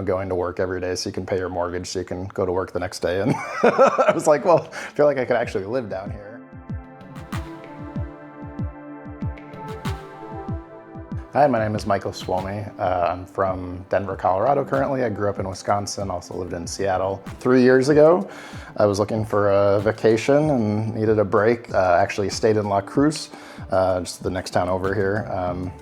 going to work every day so you can pay your mortgage so you can go to work the next day. And I was like, well, I feel like I could actually live down here. Hi, my name is Michael Swomey. I'm from Denver, Colorado currently. I grew up in Wisconsin, also lived in Seattle. 3 years ago, I was looking for a vacation and needed a break. Actually stayed in La Cruz, just the next town over here,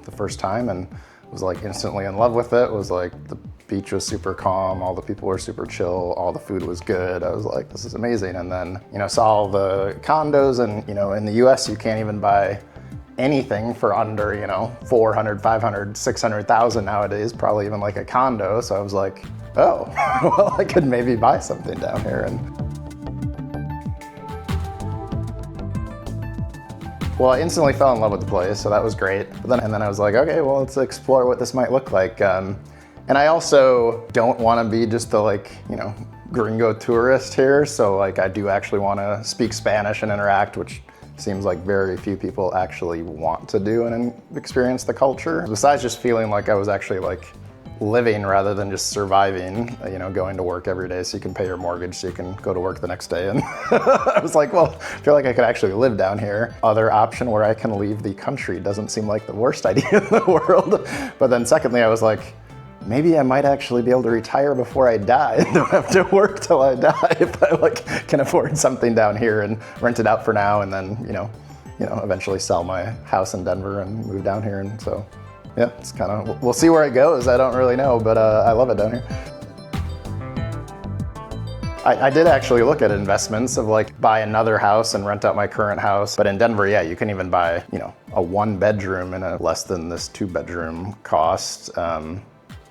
the first time, and was like instantly in love with it. Was like, the beach was super calm, all the people were super chill, all the food was good. I was like, this is amazing. And then, saw all the condos, and in the US you can't even buy anything for under, 400, 500, 600,000 nowadays, probably even like a condo. So I was like, oh, well, I could maybe buy something down here. Well, I instantly fell in love with the place, so that was great. And then I was like, okay, well, let's explore what this might look like. And I also don't want to be just the gringo tourist here. So I do actually want to speak Spanish and interact, which seems like very few people actually want to do and experience the culture. Besides just feeling like I was actually living rather than just surviving, going to work every day so you can pay your mortgage so you can go to work the next day. And I was like, well, I feel like I could actually live down here. Other option where I can leave the country doesn't seem like the worst idea in the world. But then secondly, I was like, maybe I might actually be able to retire before I die and don't have to work till I die if I can afford something down here and rent it out for now, and then eventually sell my house in Denver and move down here. And so yeah, it's kind of, we'll see where it goes. I don't really know, but I love it down here. I did actually look at investments of buy another house and rent out my current house. But in Denver, yeah, you can even buy, a 1-bedroom in a less than this 2-bedroom cost.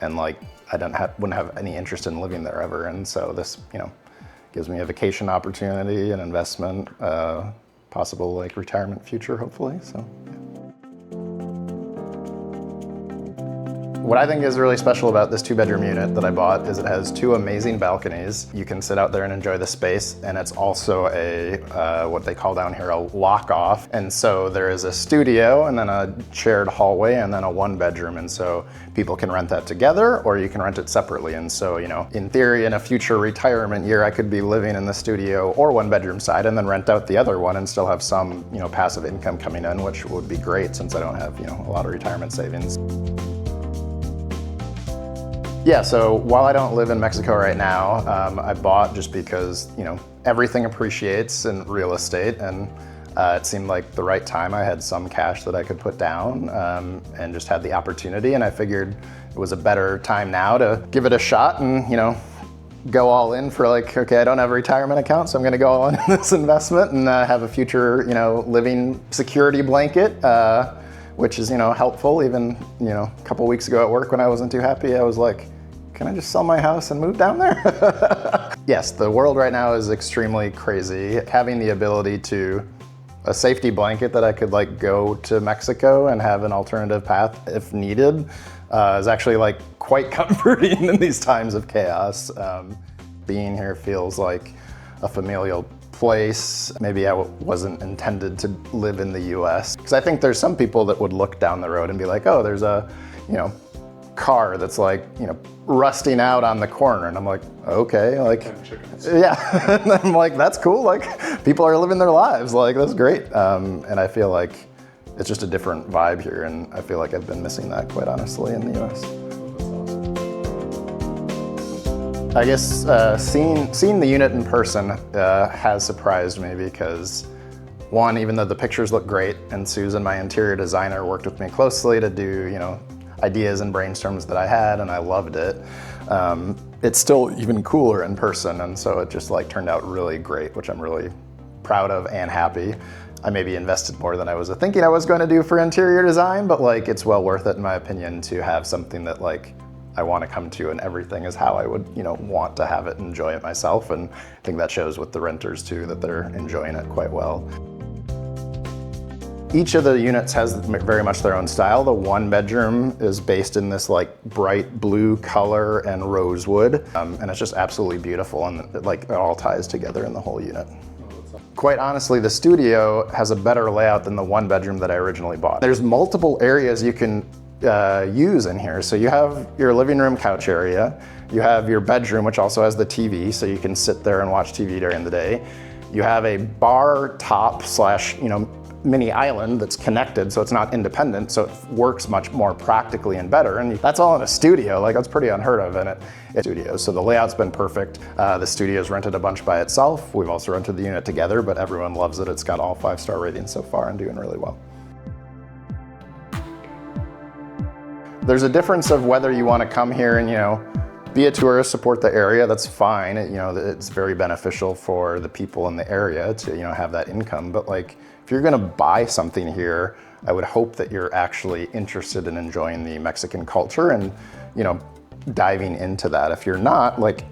And I wouldn't have any interest in living there ever. And so this, gives me a vacation opportunity, an investment, possible retirement future, hopefully, so. Yeah. What I think is really special about this 2-bedroom unit that I bought is it has 2 amazing balconies. You can sit out there and enjoy the space, and it's also a, what they call down here, a lock-off. And so there is a studio and then a shared hallway and then a 1-bedroom. And so people can rent that together or you can rent it separately. And so, in theory, in a future retirement year, I could be living in the studio or 1-bedroom side and then rent out the other one and still have some, passive income coming in, which would be great since I don't have, a lot of retirement savings. Yeah, so while I don't live in Mexico right now, I bought just because, everything appreciates in real estate, and it seemed like the right time. I had some cash that I could put down and just had the opportunity, and I figured it was a better time now to give it a shot and, go all in for okay, I don't have a retirement account, so I'm gonna go all in this investment and have a future, living security blanket. Which is, helpful. Even, a couple weeks ago at work when I wasn't too happy, I was like, can I just sell my house and move down there? Yes, the world right now is extremely crazy. Having the ability to, a safety blanket that I could go to Mexico and have an alternative path if needed is actually quite comforting in these times of chaos. Being here feels like a familial place. Maybe I wasn't intended to live in the US. Because I think there's some people that would look down the road and be like, oh, there's a, car that's rusting out on the corner. And I'm like, okay, yeah. And I'm like, that's cool. People are living their lives. That's great. And I feel like it's just a different vibe here. And I feel like I've been missing that, quite honestly, in the US. I guess seeing the unit in person has surprised me because, one, even though the pictures look great, and Susan, my interior designer, worked with me closely to do, ideas and brainstorms that I had, and I loved it. It's still even cooler in person, and so it just turned out really great, which I'm really proud of and happy. I maybe invested more than I was thinking I was going to do for interior design, but it's well worth it in my opinion to have something that I want to come to, and everything is how I would, want to have it and enjoy it myself. And I think that shows with the renters too, that they're enjoying it quite well. Each of the units has very much their own style. The 1-bedroom is based in this bright blue color and rosewood, and it's just absolutely beautiful, and it all ties together in the whole unit. Quite honestly, the studio has a better layout than the 1-bedroom that I originally bought. There's multiple areas you can use in here. So you have your living room couch area, you have your bedroom, which also has the TV, so you can sit there and watch TV during the day. You have a bar top slash, mini island that's connected, so it's not independent, so it works much more practically and better. And that's all in a studio. Like, that's pretty unheard of in a studio. So the layout's been perfect. The studio's rented a bunch by itself. We've also rented the unit together, but everyone loves it. It's got all 5-star ratings so far and doing really well. There's a difference of whether you want to come here and, be a tourist, support the area, that's fine. It's very beneficial for the people in the area to, have that income. But like, if you're gonna buy something here, I would hope that you're actually interested in enjoying the Mexican culture and, diving into that. If you're not, like,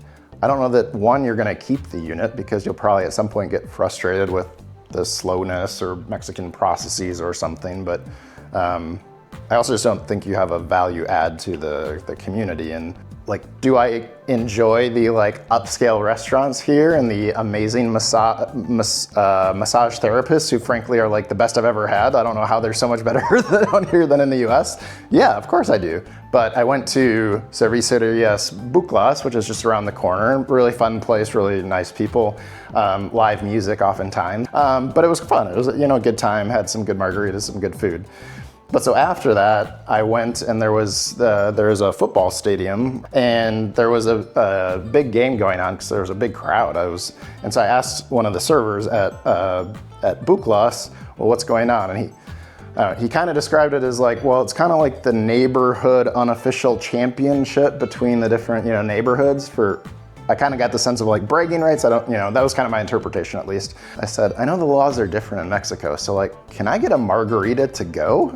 I don't know that, one, you're gonna keep the unit because you'll probably at some point get frustrated with the slowness or Mexican processes or something, but I also just don't think you have a value add to the community. And like, do I enjoy the upscale restaurants here and the amazing massage therapists who frankly are like the best I've ever had? I don't know how they're so much better down here than in the US. Yeah, of course I do. But I went to Retiree Bucerías, which is just around the corner. Really fun place, really nice people, live music oftentimes. But it was fun. It was a good time, had some good margaritas, some good food. But so after that, I went and there was a football stadium and there was a big game going on because there was a big crowd. And so I asked one of the servers at Bucerías, well, what's going on? And he kind of described it as like, well, it's kind of like the neighborhood unofficial championship between the different neighborhoods for. I kind of got the sense of like bragging rights. I don't, that was kind of my interpretation at least. I said, I know the laws are different in Mexico, so like, can I get a margarita to go?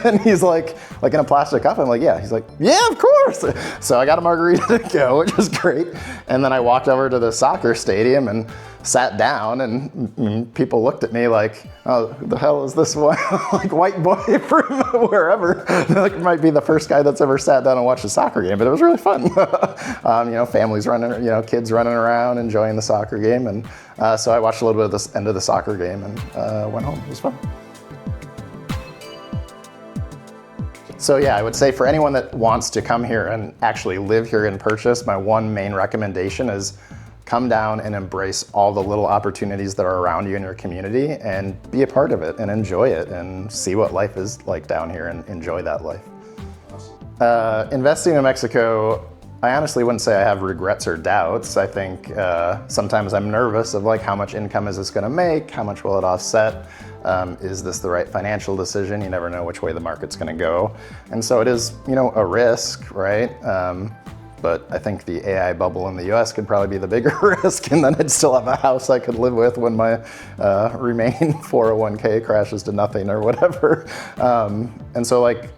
And he's like in a plastic cup. I'm like, yeah. He's like, yeah, of course. So I got a margarita to go, which was great. And then I walked over to the soccer stadium and sat down, and people looked at me like, oh, who the hell is this one? Like white boy from wherever. Like, it might be the first guy that's ever sat down and watched a soccer game, but it was really fun. Families running, kids running around enjoying the soccer game. And so I watched a little bit of the end of the soccer game and went home. It was fun. So yeah, I would say for anyone that wants to come here and actually live here and purchase, my one main recommendation is come down and embrace all the little opportunities that are around you in your community and be a part of it and enjoy it and see what life is like down here and enjoy that life. Investing in Mexico, I honestly wouldn't say I have regrets or doubts. I think sometimes I'm nervous of like, how much income is this gonna make? How much will it offset? Is this the right financial decision? You never know which way the market's gonna go. And so it is, a risk, right? But I think the AI bubble in the US could probably be the bigger risk, and then I'd still have a house I could live with when my remaining 401k crashes to nothing or whatever. And so like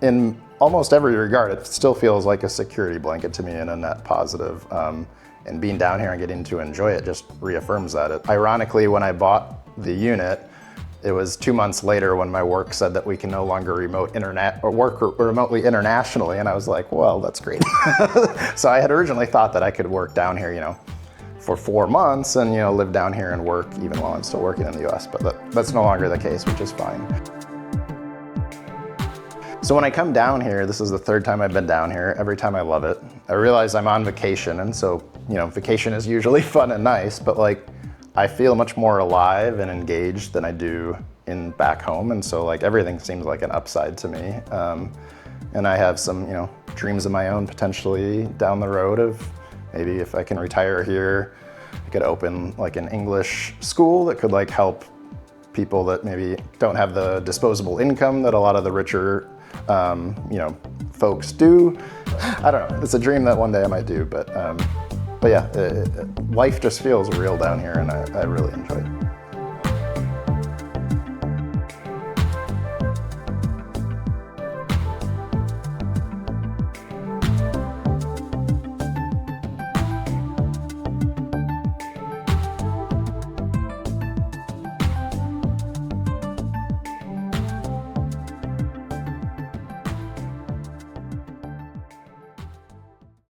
in almost every regard, it still feels like a security blanket to me and a net positive. And being down here and getting to enjoy it just reaffirms that. Ironically, when I bought the unit, it was 2 months later when my work said that we can no longer work remotely internationally, and I was like, well, that's great. So I had originally thought that I could work down here, for 4 months and live down here and work even while I'm still working in the US, but that's no longer the case, which is fine. So when I come down here, this is the third time I've been down here. Every time I love it. I realize I'm on vacation, and so vacation is usually fun and nice, but like, I feel much more alive and engaged than I do back home. And so like everything seems like an upside to me. And I have some, dreams of my own potentially down the road of maybe if I can retire here, I could open like an English school that could like help people that maybe don't have the disposable income that a lot of the richer, folks do. I don't know, it's a dream that one day I might do, but yeah, life just feels real down here and I really enjoy it.